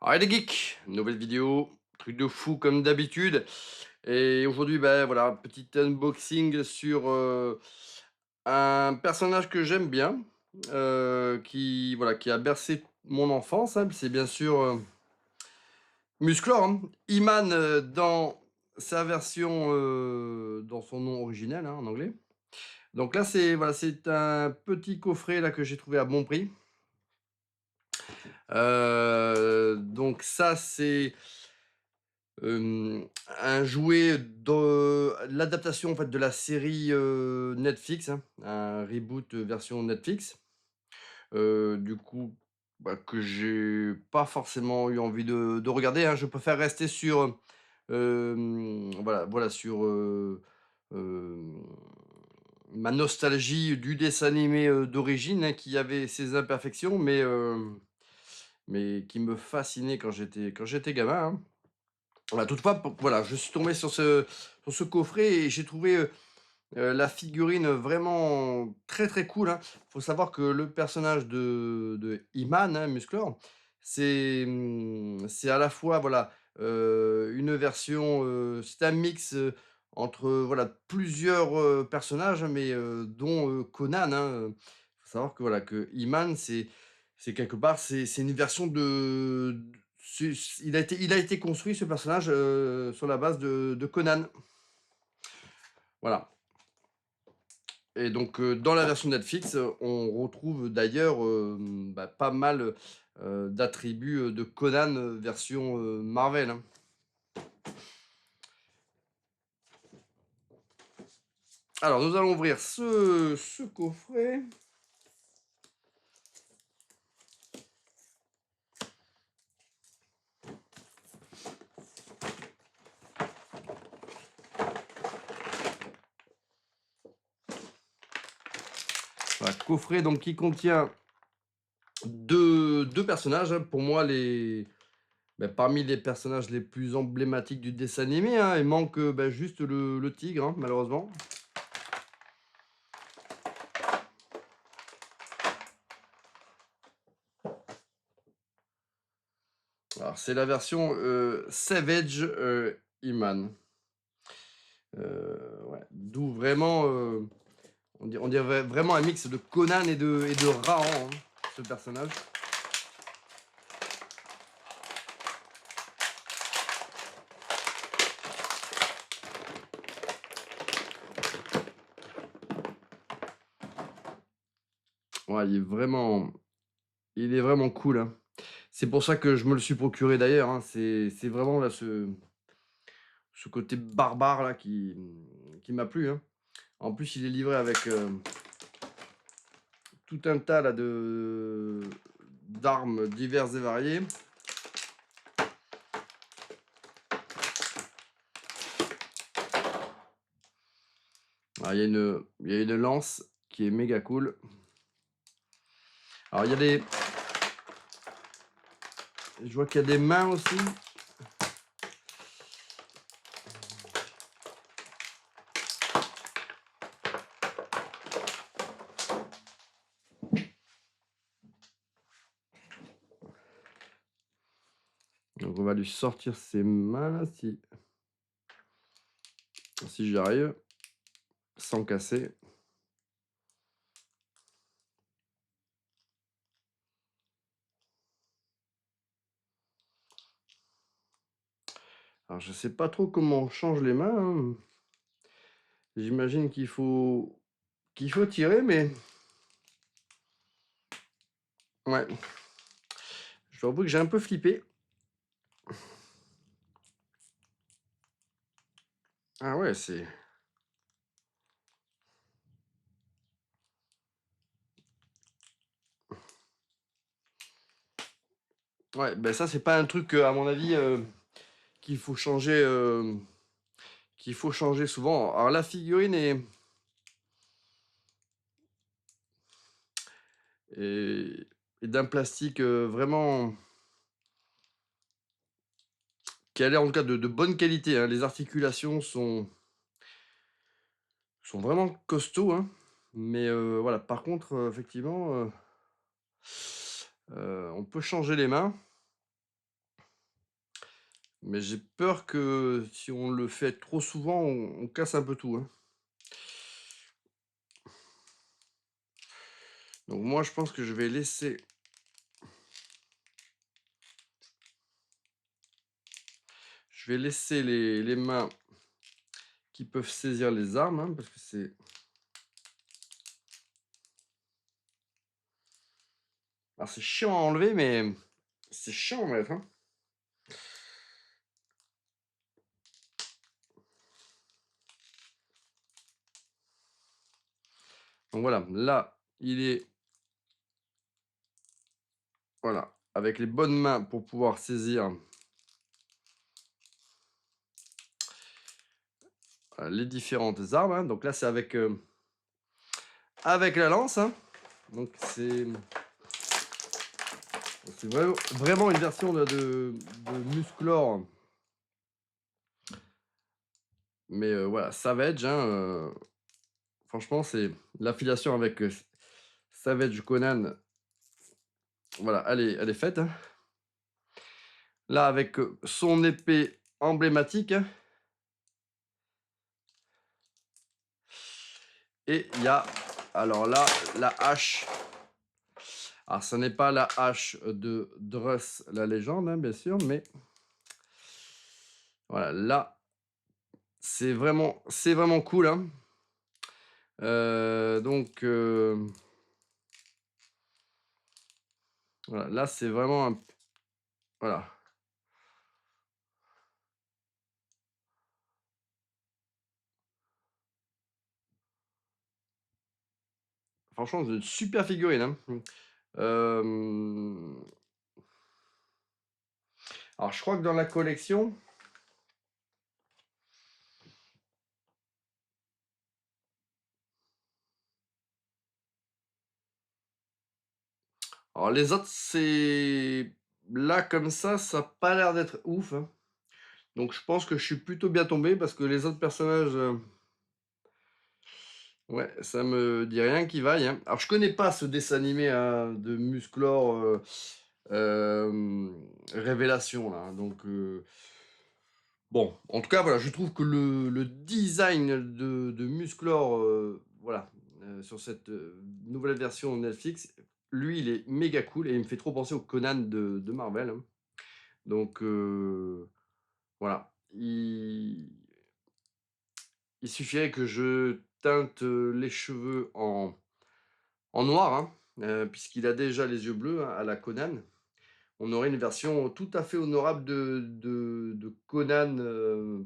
Alors les geeks, nouvelle vidéo, truc de fou comme d'habitude. Et aujourd'hui, ben voilà, petit unboxing sur un personnage que j'aime bien, qui voilà, qui a bercé mon enfance, hein. C'est bien sûr Musclor, hein. He-Man dans sa version, dans son nom originel, hein, en anglais. Donc là, c'est voilà, c'est un petit coffret là que j'ai trouvé à bon prix. Donc ça, c'est un jouet de l'adaptation en fait de la série, Netflix, hein, un reboot, version Netflix. Du coup, bah, que j'ai pas forcément eu envie de regarder, hein. Je préfère rester sur, voilà sur, hem, ma nostalgie du dessin animé, d'origine, hein, qui avait ses imperfections, mais qui me fascinait quand j'étais gamin, hein. Voilà, toutefois, voilà, je suis tombé sur ce coffret et j'ai trouvé, la figurine vraiment très, très cool, hein. Faut savoir que le personnage de He-Man, hein, Musclor, c'est à la fois, voilà, une version, c'est un mix, entre, voilà, plusieurs, personnages, mais, dont, Conan, hein, faut savoir que, voilà, que He-Man, c'est quelque part, c'est une version il a été construit ce personnage, sur la base de Conan. Voilà. Et donc, dans la version Netflix, on retrouve d'ailleurs, bah, pas mal, d'attributs, de Conan, version, Marvel, hein. Alors nous allons ouvrir ce coffret. Voilà, coffret donc qui contient deux personnages, hein, pour moi parmi les personnages les plus emblématiques du dessin animé, hein. Il manque, bah, juste le tigre, hein, malheureusement. Alors c'est la version, Savage, He-Man. Ouais, d'où vraiment, on dirait vraiment un mix de Conan et de Rahan, hein, ce personnage. Ouais, il est vraiment cool, hein. C'est pour ça que je me le suis procuré d'ailleurs, hein. C'est vraiment là ce côté barbare là qui m'a plu, hein. En plus, il est livré avec, tout un tas là de d'armes diverses et variées. Alors il y a une lance qui est méga cool. Alors je vois qu'il y a des mains aussi. Donc on va lui sortir ses mains là si j'y arrive, sans casser. Alors je sais pas trop comment on change les mains, hein. J'imagine qu'il faut tirer, mais ouais, je dois avouer que j'ai un peu flippé. Ah ouais, ouais, ben ça c'est pas un truc, à mon avis, qu'il faut changer, qu'il faut changer souvent. Alors la figurine est est d'un plastique, vraiment qui a l'air en tout cas de bonne qualité, hein. Les articulations sont vraiment costauds, hein. Mais, voilà, par contre, effectivement, on peut changer les mains. Mais j'ai peur que si on le fait trop souvent, on casse un peu tout, hein. Donc moi, je pense que je vais laisser les mains qui peuvent saisir les armes, hein, parce que c'est alors c'est chiant à enlever, mais c'est chiant à mettre, hein. Donc voilà, là, il est voilà, avec les bonnes mains pour pouvoir saisir les différentes armes, hein. Donc là, c'est avec la lance, hein. Donc c'est vraiment une version de Musclor. Mais voilà, Savage, hein, franchement, c'est l'affiliation avec Savage Conan. Voilà, elle est faite, hein. Là, avec son épée emblématique, hein. Et il y a, alors là, la hache. Alors, ce n'est pas la hache de Druss, la légende, hein, bien sûr, mais voilà, là, c'est vraiment cool, hein. Donc, voilà, là, c'est vraiment un... Voilà. Franchement, c'est une super figurine, hein. Alors, je crois que dans la collection, alors les autres, c'est là comme ça a pas l'air d'être ouf, hein. Donc, je pense que je suis plutôt bien tombé parce que les autres personnages, ouais, ça me dit rien qui vaille, hein. Alors, je connais pas ce dessin animé hein, de Musclor Révélation, là, hein. Donc, bon, en tout cas, voilà, je trouve que le design de Musclor, voilà, sur cette nouvelle version Netflix, lui, il est méga cool et il me fait trop penser au Conan de Marvel, hein. Donc, voilà, il suffirait que je teinte les cheveux en noir, hein, puisqu'il a déjà les yeux bleus hein, à la Conan. On aurait une version tout à fait honorable de Conan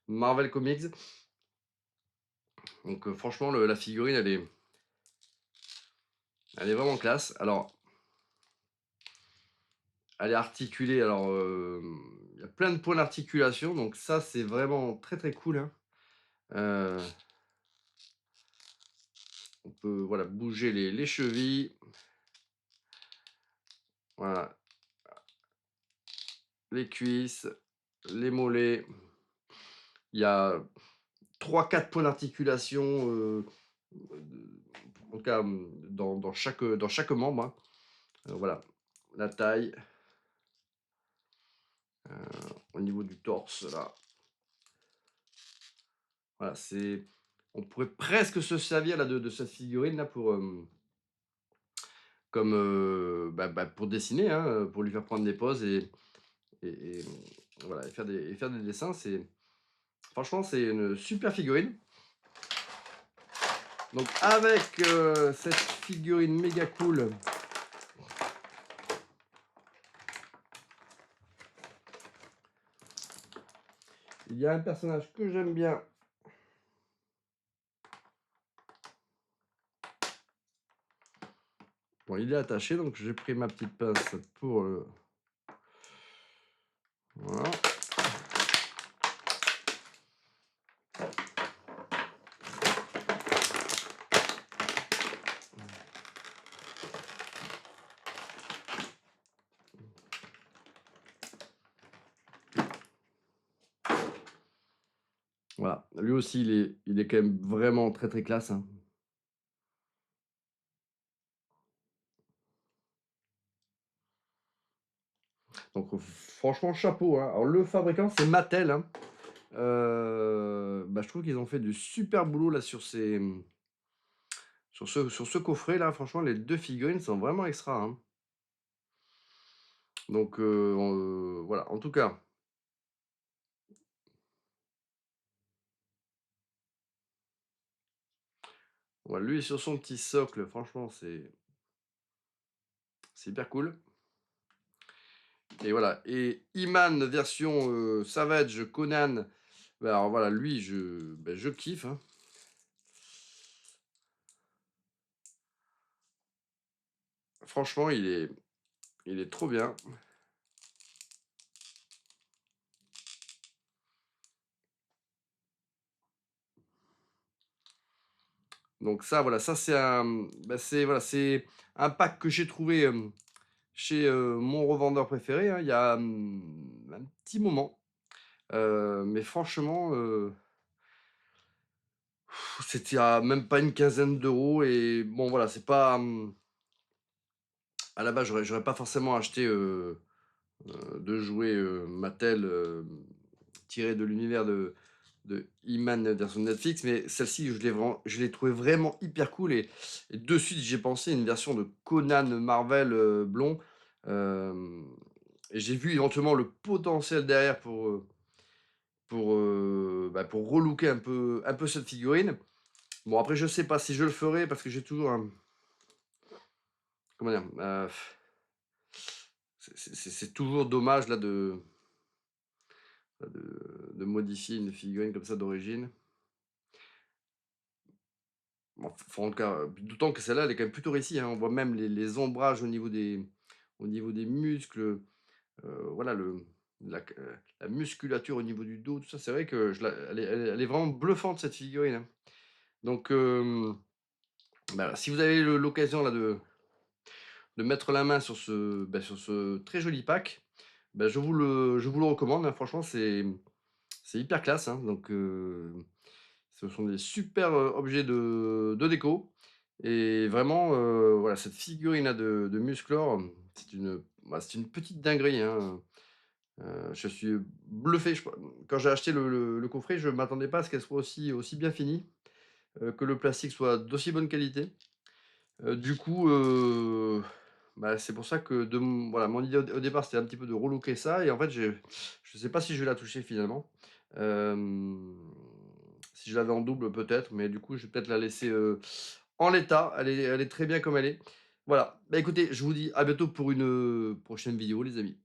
Marvel Comics. Donc franchement, la figurine, elle est vraiment classe. Alors, elle est articulée. Alors, il y a plein de points d'articulation. Donc ça, c'est vraiment très très cool, hein. Euh, on peut voilà, bouger les chevilles. Voilà, les cuisses, les mollets. Il y a 3-4 points d'articulation, en tout cas dans chaque membre, hein. Voilà, la taille, au niveau du torse, là. Voilà, on pourrait presque se servir là, de cette figurine là pour, comme, pour dessiner, hein, pour lui faire prendre des poses et voilà, et faire des dessins. Franchement, c'est une super figurine. Donc avec cette figurine méga cool, il y a un personnage que j'aime bien. Bon, il est attaché, donc j'ai pris ma petite pince pour voilà. Voilà. Lui aussi, il est quand même vraiment très très classe, hein. Donc franchement chapeau, hein. Alors le fabricant c'est Mattel, hein. Bah, je trouve qu'ils ont fait du super boulot là sur ces, sur ce coffret là, franchement les 2 figurines sont vraiment extra, hein. Donc voilà, en tout cas, voilà, lui sur son petit socle, franchement c'est hyper cool. Et voilà, et He-Man version, Savage Conan, bah, alors voilà, lui je kiffe, hein. Franchement il est trop bien. Donc ça voilà, ça c'est un, bah, c'est voilà, c'est un pack que j'ai trouvé, chez, mon revendeur préféré, hein, il y a, un petit moment. Mais franchement, c'était à même pas une quinzaine d'euros et bon voilà, c'est pas, à la base j'aurais pas forcément acheté, de jouets, Mattel, tirés de l'univers de He-Man version Netflix, mais celle-ci je l'ai trouvée vraiment hyper cool et de suite j'ai pensé à une version de Conan Marvel, blond, hem et j'ai vu éventuellement le potentiel derrière bah, pour relooker un peu cette figurine. Bon après je sais pas si je le ferai parce que j'ai toujours un, comment dire? C'est toujours dommage là de modifier une figurine comme ça d'origine. Bon, faut en tout cas, d'autant que celle-là, elle est quand même plutôt réussie, hein. On voit même les ombrages au niveau des muscles, voilà la musculature au niveau du dos, tout ça. C'est vrai que je la elle est vraiment bluffante cette figurine, hein. Donc bah, si vous avez l'occasion là de mettre la main sur ce très joli pack, bah, je vous le recommande, hein. Franchement, c'est hyper classe, hein. Donc ce sont des super, objets de déco et vraiment, voilà, cette figurine-là de Musclor, c'est une petite dinguerie, hein. Je suis bluffé. Quand j'ai acheté le coffret, je ne m'attendais pas à ce qu'elle soit aussi bien finie, que le plastique soit d'aussi bonne qualité. Du coup, bah, c'est pour ça que voilà, mon idée au départ, c'était un petit peu de relooker ça et en fait, je sais pas si je vais la toucher finalement. Hem, Si je l'avais en double peut-être, mais du coup, je vais peut-être la laisser, en l'état. Elle est très bien comme elle est. Voilà. Bah, écoutez, je vous dis à bientôt pour une, prochaine vidéo les amis.